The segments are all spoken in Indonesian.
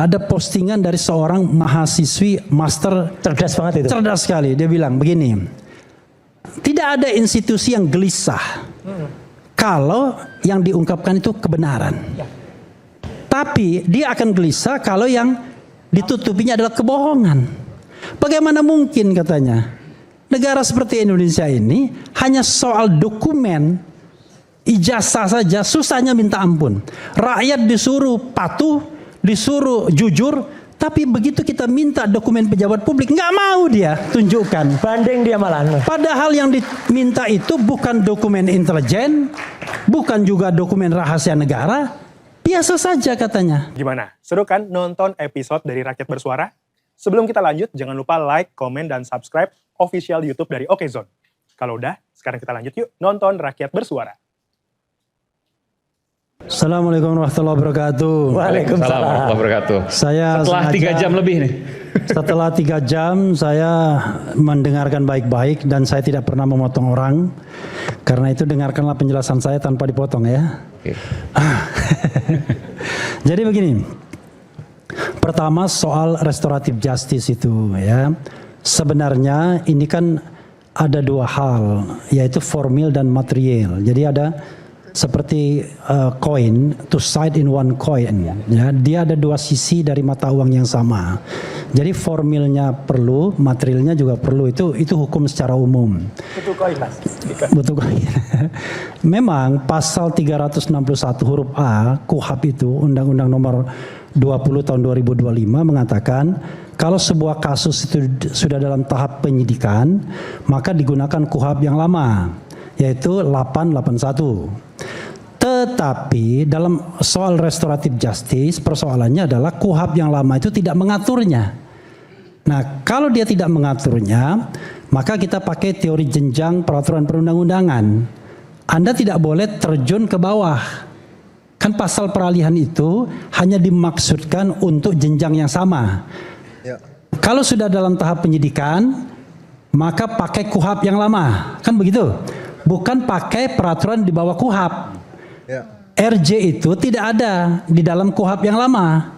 ada postingan dari seorang mahasiswi master Cerdas banget itu. cerdas sekali. Dia bilang begini, tidak ada institusi yang gelisah kalau yang diungkapkan itu kebenaran. Tapi dia akan gelisah kalau yang ditutupinya adalah kebohongan. Bagaimana mungkin katanya, negara seperti Indonesia ini hanya soal dokumen, ijazah saja susahnya minta ampun. Rakyat disuruh patuh, disuruh jujur, tapi begitu kita minta dokumen pejabat publik, nggak mau dia tunjukkan. Banding dia malah. Padahal yang diminta itu bukan dokumen intelijen, bukan juga dokumen rahasia negara, biasa saja katanya. Gimana? Seru kan nonton episode dari Rakyat Bersuara? Sebelum kita lanjut, jangan lupa like, komen, dan subscribe official YouTube dari Okezone. Kalau udah, sekarang kita lanjut yuk nonton Rakyat Bersuara. Assalamualaikum warahmatullahi wabarakatuh. Waalaikumsalam warahmatullahi wabarakatuh. Saya Setelah 3 jam lebih nih. Setelah 3 jam saya mendengarkan baik-baik dan saya tidak pernah memotong orang. Karena itu dengarkanlah penjelasan saya tanpa dipotong ya. Oke. Jadi begini. Pertama soal restoratif justice itu ya. Sebenarnya ini kan ada dua hal, yaitu formil dan material. Jadi ada seperti coin, two side in one coin. Ya, dia ada dua sisi dari mata uang yang sama. Jadi formilnya perlu, materialnya juga perlu. Itu hukum secara umum. Butuh koin mas. Butuh koin. Memang pasal 361 huruf A KUHP itu Undang-Undang Nomor 20 tahun 2025 mengatakan kalau sebuah kasus itu sudah dalam tahap penyidikan maka digunakan KUHP yang lama, yaitu 881. Tetapi dalam soal restoratif justice persoalannya adalah KUHP yang lama itu tidak mengaturnya. Nah, kalau dia tidak mengaturnya, maka kita pakai teori jenjang peraturan perundang-undangan. Anda tidak boleh terjun ke bawah. Kan pasal peralihan itu hanya dimaksudkan untuk jenjang yang sama. Ya. Kalau sudah dalam tahap penyidikan, maka pakai KUHP yang lama. Kan begitu? Bukan pakai peraturan di bawah KUHP. Ya. RJ itu tidak ada di dalam KUHP yang lama.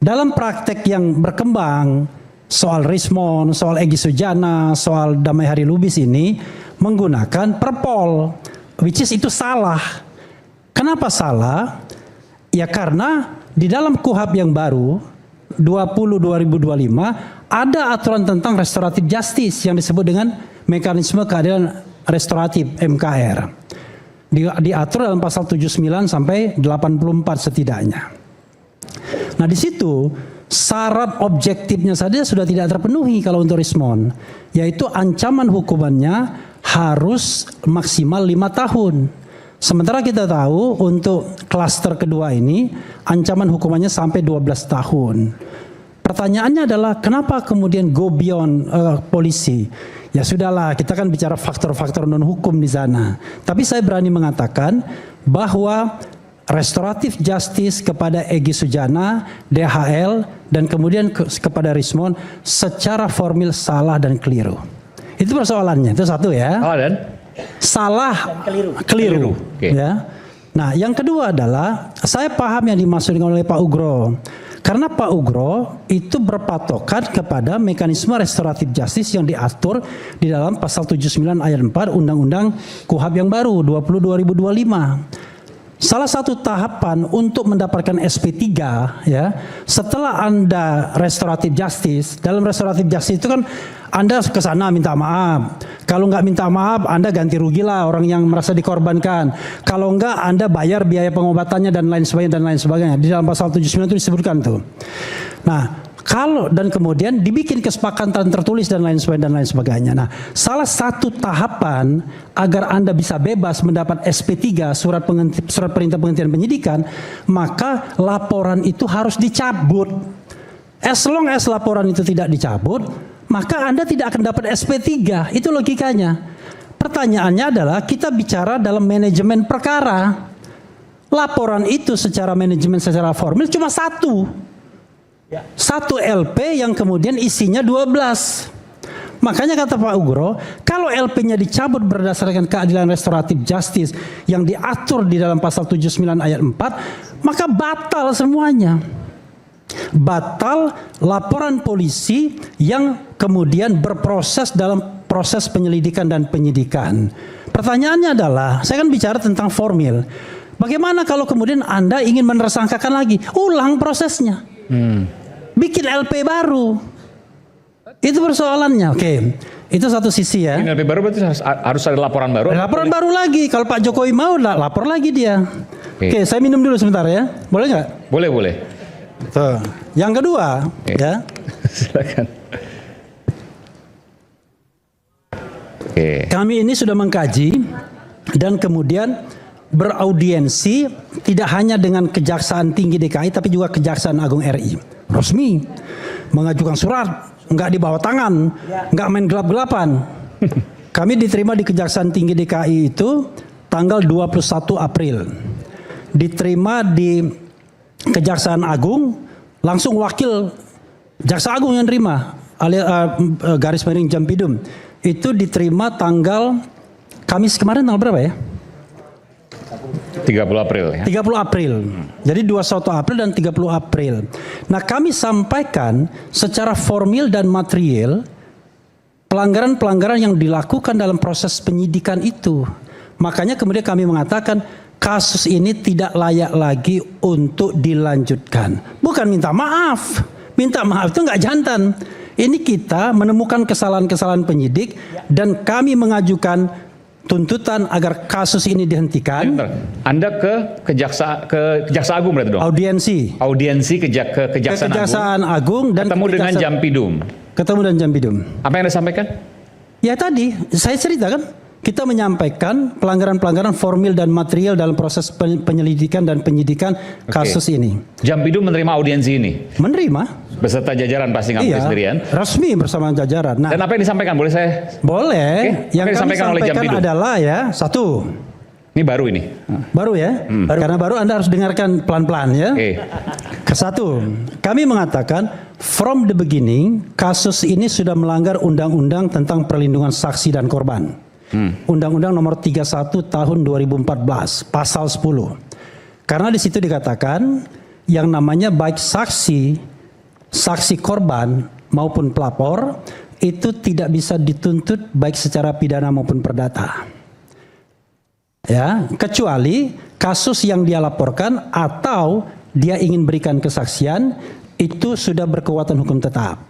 Dalam praktek yang berkembang, soal Rismon, soal Egy Sujana, soal Damai Hari Lubis ini menggunakan perpol, which is itu salah. Kenapa salah? Ya karena di dalam KUHP yang baru 20/2025 ada aturan tentang restoratif justice yang disebut dengan mekanisme keadilan restoratif MKR. Diatur dalam pasal 79 sampai 84 setidaknya. Nah di situ syarat objektifnya saja sudah tidak terpenuhi kalau untuk Rismon, yaitu ancaman hukumannya harus maksimal 5 tahun. Sementara kita tahu untuk klaster kedua ini ancaman hukumannya sampai 12 tahun. Pertanyaannya adalah kenapa kemudian go beyond polisi? Ya sudahlah, kita kan bicara faktor-faktor non hukum di sana. Tapi saya berani mengatakan bahwa restoratif justice kepada Egy Sujana, DHL, dan kemudian kepada Rismon secara formil salah dan keliru. Itu persoalannya, itu satu ya. Oh, dan? Salah, keliru. Okay. Ya. Nah, yang kedua adalah saya paham yang dimaksudkan oleh Pak Ugro. Karena Pak Ugro itu berpatokan kepada mekanisme restoratif justice yang diatur di dalam pasal 79 ayat 4 Undang-Undang KUHP yang baru 20/2025. Salah satu tahapan untuk mendapatkan SP3 ya, setelah Anda restoratif justice, dalam restoratif justice itu kan Anda ke sana minta maaf. Kalau nggak minta maaf, Anda ganti rugilah orang yang merasa dikorbankan. Kalau nggak, Anda bayar biaya pengobatannya dan lain sebagainya. Di dalam pasal 79 itu disebutkan tuh. Nah, kalau dan kemudian dibikin kesepakatan tertulis dan lain sebagainya. Nah, salah satu tahapan agar Anda bisa bebas mendapat SP3 surat perintah penghentian penyidikan, maka laporan itu harus dicabut. As long as laporan itu tidak dicabut, maka Anda tidak akan dapat SP3. Itu logikanya. Pertanyaannya adalah kita bicara dalam manajemen perkara. Laporan itu secara manajemen secara formil cuma satu. Satu LP yang kemudian isinya 12. Makanya kata Pak Ugro, kalau LP-nya dicabut berdasarkan keadilan restoratif justice yang diatur di dalam pasal 79 ayat 4, maka batal semuanya. batal laporan polisi yang kemudian berproses dalam proses penyelidikan dan penyidikan. Pertanyaannya adalah, saya kan bicara tentang formil. Bagaimana kalau kemudian Anda ingin menersangkakan lagi? Ulang prosesnya. Bikin LP baru. Itu persoalannya. Oke. Itu satu sisi ya. Ini lebih baru berarti harus ada laporan baru. Laporan baru lagi. Kalau Pak Jokowi mau, lapor lagi dia. Oke, saya minum dulu sebentar ya. Boleh nggak? Boleh, boleh. Tuh. Yang kedua, ya. Silakan. Oke. Kami ini sudah mengkaji dan kemudian beraudiensi tidak hanya dengan Kejaksaan Tinggi DKI tapi juga Kejaksaan Agung RI. Resmi mengajukan surat, nggak di bawah tangan, nggak main gelap-gelapan. Kami diterima di Kejaksaan Tinggi DKI itu tanggal 21 April. Diterima di Kejaksaan Agung, langsung wakil Jaksa Agung yang terima, garis miring Jampidum. Itu diterima tanggal Kamis kemarin tanggal berapa ya? 30 April ya. 30 April. Jadi 21 April dan 30 April. Nah, kami sampaikan secara formil dan material pelanggaran-pelanggaran yang dilakukan dalam proses penyidikan itu. Makanya kemudian kami mengatakan kasus ini tidak layak lagi untuk dilanjutkan. Bukan minta maaf. Minta maaf itu nggak jantan. Ini kita menemukan kesalahan-kesalahan penyidik dan kami mengajukan tuntutan agar kasus ini dihentikan. Anda ke Kejaksaan Agung berarti dong? Audiensi. Audiensi ke Kejaksaan Agung dan ketemu dengan Jampidum. Ketemu dengan Jampidum. Apa yang Anda sampaikan? Ya tadi saya ceritakan. Kita menyampaikan pelanggaran-pelanggaran formil dan material dalam proses penyelidikan dan penyidikan kasus ini. Jampidum menerima audiensi ini? Menerima. Beserta jajaran pasti nggak mungkin sendirian? Resmi bersama jajaran. Nah, dan apa yang disampaikan? Boleh saya? Boleh. Yang kami sampaikan adalah ya, satu. Ini baru ini? Baru ya. Karena baru Anda harus dengarkan pelan-pelan ya. Kesatu, kami mengatakan from the beginning, kasus ini sudah melanggar undang-undang tentang perlindungan saksi dan korban. Undang-Undang nomor 31 tahun 2014 pasal 10. Karena di situ dikatakan yang namanya baik saksi korban maupun pelapor itu tidak bisa dituntut baik secara pidana maupun perdata. Ya, kecuali kasus yang dia laporkan atau dia ingin berikan kesaksian itu sudah berkekuatan hukum tetap.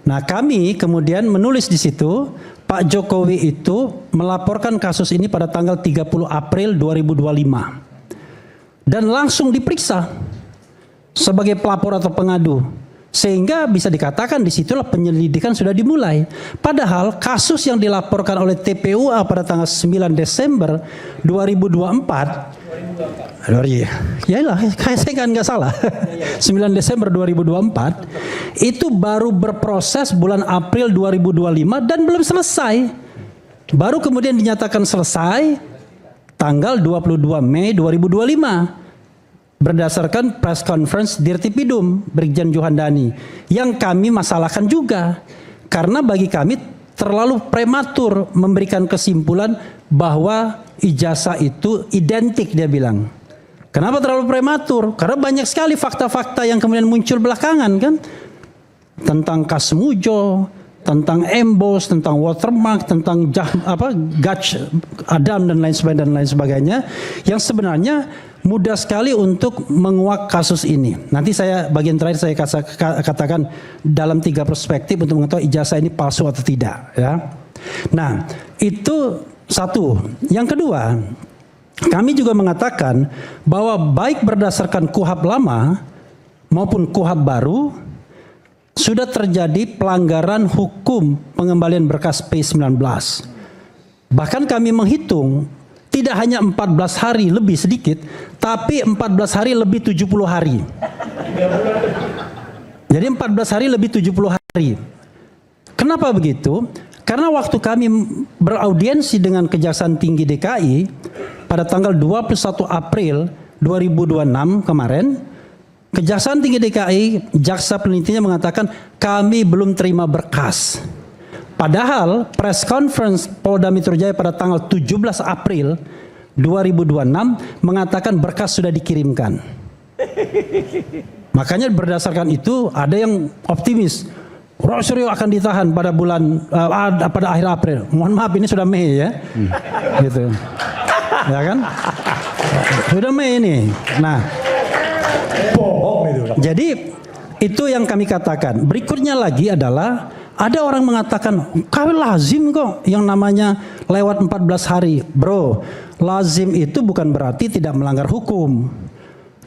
Nah, kami kemudian menulis di situ Pak Jokowi itu melaporkan kasus ini pada tanggal 30 April 2025 dan langsung diperiksa sebagai pelapor atau pengadu sehingga bisa dikatakan disitulah penyelidikan sudah dimulai. Padahal kasus yang dilaporkan oleh TPUA pada tanggal 9 Desember 2024 Yalah, saya kan nggak salah. 9 Desember 2024 itu baru berproses bulan April 2025 dan belum selesai. Baru kemudian dinyatakan selesai tanggal 22 Mei 2025 berdasarkan press conference Dirtipidum Brigjen Juhandani yang kami masalahkan juga karena bagi kami terlalu prematur memberikan kesimpulan bahwa ijazah itu identik, dia bilang. Kenapa terlalu prematur? Karena banyak sekali fakta-fakta yang kemudian muncul belakangan kan. Tentang Kasmujo, tentang Embos, tentang Watermark, tentang Gach Adam dan lain sebagainya yang sebenarnya mudah sekali untuk menguak kasus ini. Nanti saya bagian terakhir saya katakan dalam 3 perspektif untuk mengetahui ijazah ini palsu atau tidak ya. Nah, itu satu. Yang kedua, kami juga mengatakan bahwa baik berdasarkan KUHP lama maupun KUHP baru sudah terjadi pelanggaran hukum pengembalian berkas P19. Bahkan kami menghitung tidak hanya 14 hari lebih sedikit, tapi 14 hari lebih 70 hari. Jadi 14 hari lebih 70 hari. Kenapa begitu? Karena waktu kami beraudiensi dengan Kejaksaan Tinggi DKI pada tanggal 21 April 2026 kemarin, Kejaksaan Tinggi DKI, jaksa penelitinya mengatakan kami belum terima berkas. Padahal press conference Polda Metro Jaya pada tanggal 17 April 2026 mengatakan berkas sudah dikirimkan. Makanya berdasarkan itu ada yang optimis. Rosario akan ditahan pada pada akhir April. Mohon maaf ini sudah Mei ya. Gitu. Ya kan? Sudah Mei ini. Nah, jadi itu yang kami katakan. Berikutnya lagi adalah ada orang mengatakan kawin lazim kok yang namanya lewat 14 hari. Bro, lazim itu bukan berarti tidak melanggar hukum.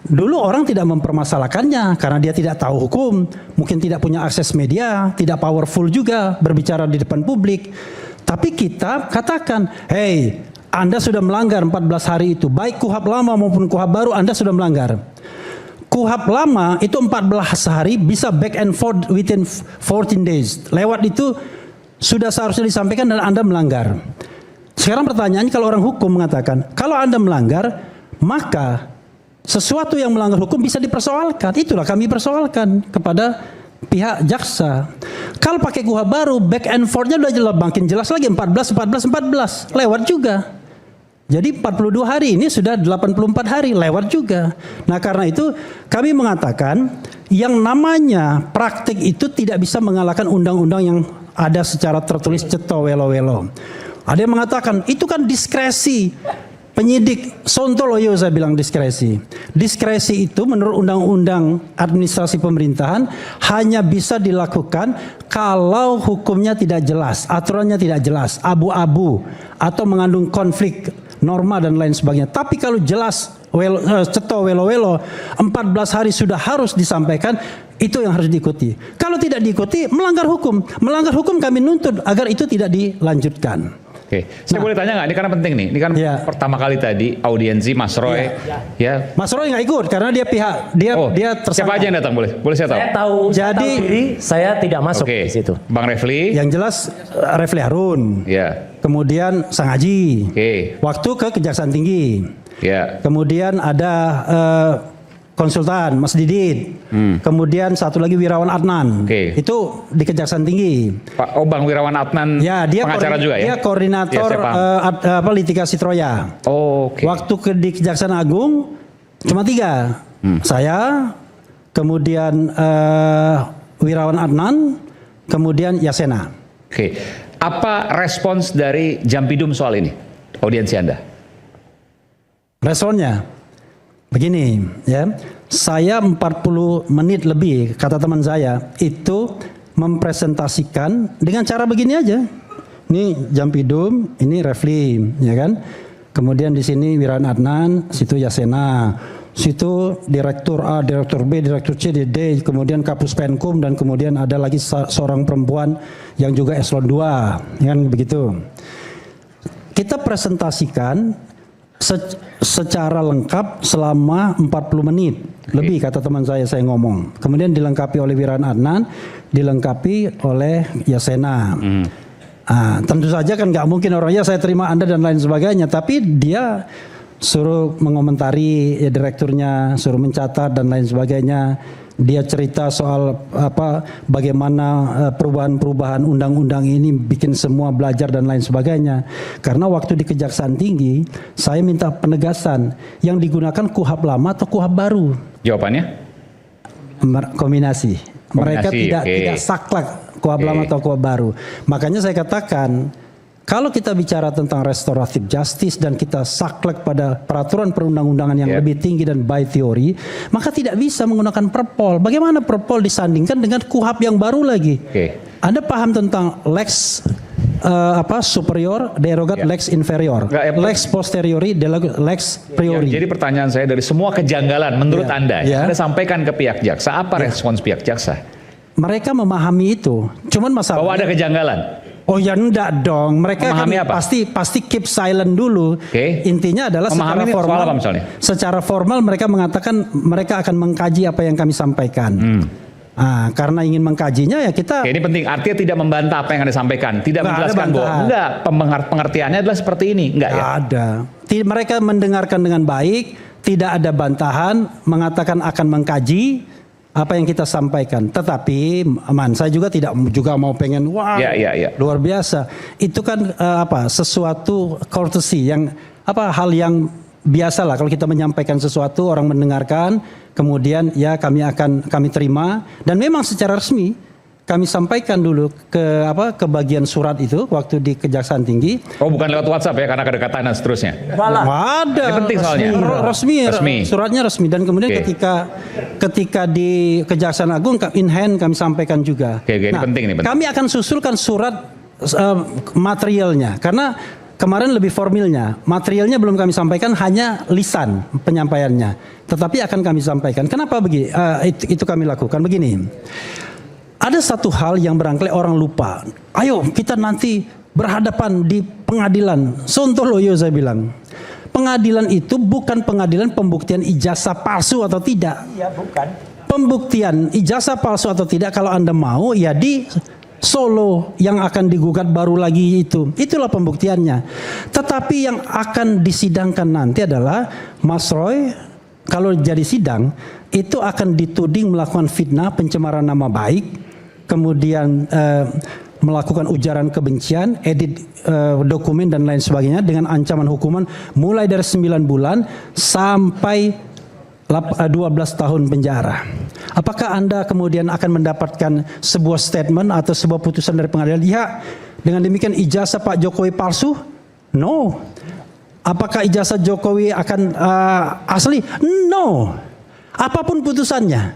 Dulu orang tidak mempermasalahkannya karena dia tidak tahu hukum, mungkin tidak punya akses media, tidak powerful juga berbicara di depan publik. Tapi kita katakan, hey, Anda sudah melanggar 14 hari itu, baik KUHP lama maupun KUHP baru Anda sudah melanggar. KUHP lama itu 14 hari bisa back and forth within 14 days. Lewat itu sudah seharusnya disampaikan dan Anda melanggar. Sekarang pertanyaannya kalau orang hukum mengatakan, kalau Anda melanggar, maka sesuatu yang melanggar hukum bisa dipersoalkan. Itulah kami persoalkan kepada pihak jaksa. Kalau pakai KUHP baru, back and forth-nya udah jelas, makin jelas lagi 14 lewat juga. Jadi 42 hari ini sudah 84 hari lewat juga. Nah karena itu kami mengatakan yang namanya praktik itu tidak bisa mengalahkan undang-undang yang ada secara tertulis ceto welo-welo. Ada yang mengatakan itu kan diskresi penyidik, sontoloyo saya bilang diskresi. Diskresi itu menurut undang-undang administrasi pemerintahan hanya bisa dilakukan kalau hukumnya tidak jelas, aturannya tidak jelas, abu-abu atau mengandung konflik norma dan lain sebagainya. Tapi kalau jelas ceto welo-welo 14 hari sudah harus disampaikan, itu yang harus diikuti. Kalau tidak diikuti melanggar hukum. Melanggar hukum kami nuntut agar itu tidak dilanjutkan. Oke, saya boleh tanya nggak? Ini karena penting nih. Ini kan pertama kali tadi audiensi Mas Roy, ya. Mas Roy nggak ikut karena dia dia tersangka. Siapa aja yang datang? Boleh saya tahu? Saya tahu. Jadi saya tidak masuk di situ. Bang Refli. Yang jelas Refli Harun. Ya. Kemudian Sang Haji. Waktu ke Kejaksaan Tinggi. Ya. Kemudian ada konsultan Mas Didit. Kemudian satu lagi Wirawan Adnan. Itu di Kejaksaan Tinggi. Bang Wirawan Adnan ya, dia pengacara juga ya? Dia koordinator litigasi Troya. Waktu di Kejaksaan Agung cuma 3. Saya, kemudian Wirawan Adnan, kemudian Yasena. Apa respons dari Jampidum soal ini? Audiensi Anda? Responnya begini ya, saya 40 menit lebih kata teman saya itu mempresentasikan dengan cara begini aja. Ini Jampidum, ini Refli, ya kan? Kemudian di sini Wirawan Adnan, situ Yasena, situ Direktur A, Direktur B, Direktur C, D, kemudian Kapus Penkum dan kemudian ada lagi seorang perempuan yang juga eselon 2, kan begitu. Kita presentasikan secara lengkap selama 40 menit lebih kata teman saya ngomong. Kemudian dilengkapi oleh Wirawan Adnan, dilengkapi oleh Yasena. Tentu saja kan nggak mungkin orangnya saya terima Anda dan lain sebagainya, tapi dia suruh mengomentari ya, direkturnya suruh mencatat dan lain sebagainya. Dia cerita soal bagaimana perubahan-perubahan undang-undang ini bikin semua belajar dan lain sebagainya. Karena waktu di Kejaksaan Tinggi saya minta penegasan yang digunakan KUHP lama atau KUHP baru. Jawabannya? Kombinasi. Mereka tidak saklek KUHP lama atau KUHP baru. Makanya saya katakan kalau kita bicara tentang restoratif justice dan kita saklek pada peraturan perundang-undangan yang lebih tinggi dan by theory, maka tidak bisa menggunakan perpol. Bagaimana perpol disandingkan dengan KUHP yang baru lagi? Anda paham tentang lex superior, derogat, lex inferior, lex posteriori, lex priori. Jadi pertanyaan saya dari semua kejanggalan menurut Anda, yang Anda sampaikan ke pihak jaksa, apa respons pihak jaksa? Mereka memahami itu. Cuman masalah bahwa ada kejanggalan. Oh ya enggak dong, mereka kan pasti keep silent dulu. Intinya adalah secara formal, apa misalnya? Secara formal mereka mengatakan mereka akan mengkaji apa yang kami sampaikan. Karena ingin mengkajinya ya kita. Ini penting, artinya tidak membantah apa yang Anda sampaikan, tidak menjelaskan bahwa enggak, pengertiannya adalah seperti ini, enggak ya? Ada. Mereka mendengarkan dengan baik, tidak ada bantahan, mengatakan akan mengkaji apa yang kita sampaikan. Tetapi saya juga tidak juga mau pengen luar biasa. Itu kan sesuatu courtesy yang hal yang biasalah kalau kita menyampaikan sesuatu orang mendengarkan, kemudian ya kami terima dan memang secara resmi kami sampaikan dulu ke bagian surat itu waktu di Kejaksaan Tinggi. Oh, bukan lewat WhatsApp ya karena kedekatan dan seterusnya. Ada. Ini penting soalnya. Resmi. Suratnya resmi dan kemudian ketika di Kejaksaan Agung in hand kami sampaikan juga. Oke, ini penting nih. Kami akan susulkan surat materialnya karena kemarin lebih formilnya. Materialnya belum kami sampaikan, hanya lisan penyampaiannya. Tetapi akan kami sampaikan. Kenapa begini? Itu kami lakukan begini. Ada satu hal yang barangkali orang lupa. Ayo kita nanti berhadapan di pengadilan. Sontoloyo saya bilang. Pengadilan itu bukan pengadilan pembuktian ijazah palsu atau tidak. Iya, bukan. Pembuktian ijazah palsu atau tidak kalau Anda mau ya di Solo yang akan digugat baru lagi itu. Itulah pembuktiannya. Tetapi yang akan disidangkan nanti adalah Mas Roy kalau jadi sidang itu akan dituding melakukan fitnah, pencemaran nama baik, kemudian melakukan ujaran kebencian, edit dokumen dan lain sebagainya dengan ancaman hukuman mulai dari 9 bulan sampai 12 tahun penjara. Apakah Anda kemudian akan mendapatkan sebuah statement atau sebuah putusan dari pengadilan? Ya, dengan demikian ijazah Pak Jokowi palsu? No. Apakah ijazah Jokowi akan asli? No. Apapun putusannya,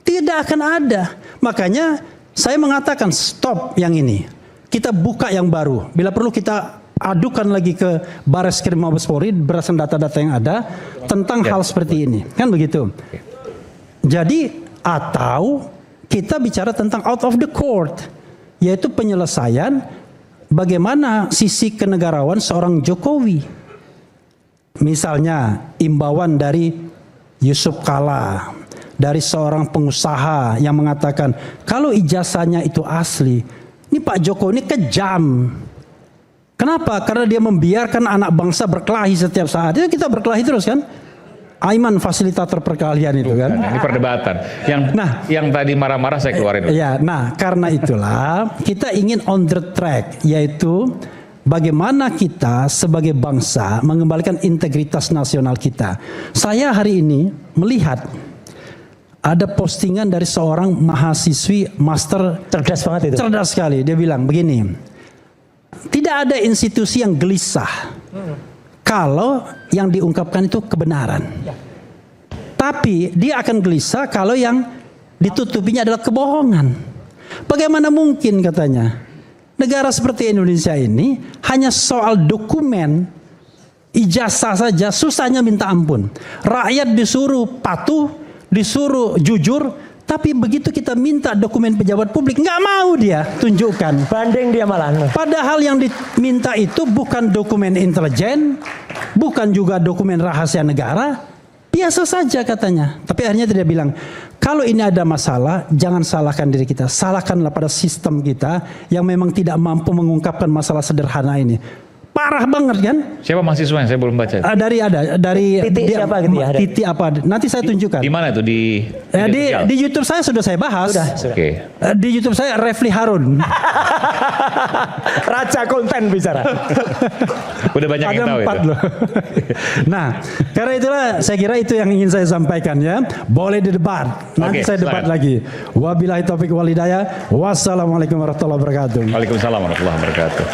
tidak akan ada. Makanya saya mengatakan stop yang ini. Kita buka yang baru. Bila perlu kita adukan lagi ke Bareskrim Mabes Polri berdasarkan data-data yang ada tentang hal seperti ini. Kan begitu. Jadi atau kita bicara tentang out of the court, yaitu penyelesaian bagaimana sisi kenegarawan seorang Jokowi. Misalnya imbauan dari Yusuf Kala, dari seorang pengusaha yang mengatakan kalau ijazahnya itu asli, ini Pak Jokowi ini kejam. Kenapa? Karena dia membiarkan anak bangsa berkelahi setiap saat. Itu kita berkelahi terus kan? Aiman fasilitator perkelahian itu kan? Ini perdebatan. Yang tadi marah-marah saya keluarin. Ya, nah karena itulah kita ingin on the track, yaitu bagaimana kita sebagai bangsa mengembalikan integritas nasional kita. Saya hari ini melihat ada postingan dari seorang mahasiswi master Cerdas banget itu. cerdas sekali. Dia bilang begini, tidak ada institusi yang gelisah kalau yang diungkapkan itu kebenaran. Tapi dia akan gelisah kalau yang ditutupinya adalah kebohongan. Bagaimana mungkin katanya negara seperti Indonesia ini hanya soal dokumen ijazah saja susahnya minta ampun. Rakyat disuruh patuh, disuruh jujur, tapi begitu kita minta dokumen pejabat publik nggak mau dia tunjukkan. Banding dia malah. Padahal yang diminta itu bukan dokumen intelijen, bukan juga dokumen rahasia negara, biasa saja katanya. Tapi akhirnya dia bilang, kalau ini ada masalah, jangan salahkan diri kita, salahkanlah pada sistem kita yang memang tidak mampu mengungkapkan masalah sederhana ini. Parah banget kan? Siapa mahasiswanya? Saya belum baca. Dari Titik siapa gitu ya? Titik apa? Nanti saya tunjukkan. Di mana itu Di YouTube saya sudah saya bahas. Sudah. Oke. Di YouTube saya Refli Harun. Raja konten bicara. Udah banyak yang tahu 4 itu. loh. Nah, karena itulah saya kira itu yang ingin saya sampaikan ya. Boleh didebat. Nanti Oke, saya debat silakan. lagi. Wabillahi taufiq wal hidayah. Wassalamualaikum warahmatullahi wabarakatuh. Waalaikumsalam warahmatullahi wabarakatuh.